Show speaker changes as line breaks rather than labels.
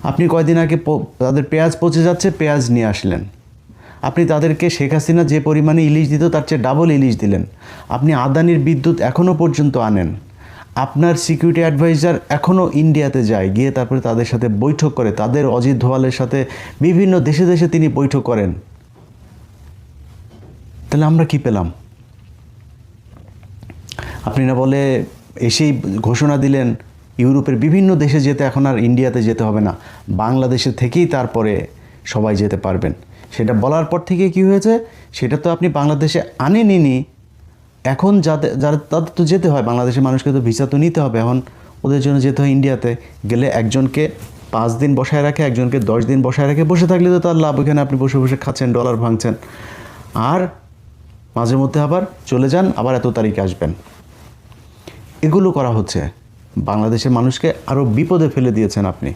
আপনি কয়দিন আগে তাদের পেঁয়াজ পচে যাচ্ছে, পেঁয়াজ নিয়ে আসলেন। আপনি তাদেরকে শেখ হাসিনা যে পরিমাণে ইলিশ দিত তার চেয়ে ডাবল ইলিশ দিলেন। আপনি আদানির বিদ্যুৎ এখনও পর্যন্ত আনেন। আপনার সিকিউরিটি অ্যাডভাইজার এখনও ইন্ডিয়াতে যায়, গিয়ে তারপরে তাদের সাথে বৈঠক করে, তাদের অজিত ধোয়ালের সাথে বিভিন্ন দেশে দেশে তিনি বৈঠক করেন। তাহলে আমরা কি পেলাম? আপনি না বলে এসেই ঘোষণা দিলেন ইউরোপের বিভিন্ন দেশে যেতে এখন আর ইন্ডিয়াতে যেতে হবে না, বাংলাদেশে থেকেই তারপরে সবাই যেতে পারবেন। সেটা বলার পর থেকে কি হয়েছে, সেটা তো আপনি বাংলাদেশে আনেননি। এখন যারা তাদের তো যেতে হয়, বাংলাদেশের মানুষকে তো ভিসা তো নিতে হবে, এখন ওদের জন্য যেতে হয় ইন্ডিয়াতে। গেলে একজনকে 5 দিন বসায় রাখে, একজনকে 10 দিন বসায় রাখে। বসে থাকলে তো তার লাভ, এখানে আপনি বসে বসে খাচ্ছেন, ডলার ভাঙছেন, আর মাঝে মধ্যে আবার চলে যান, আবার এত তারিখে আসবেন। এগুলো করা হচ্ছে। বাংলাদেশের মানুষকে আরও বিপদে ফেলে দিয়েছেন আপনি।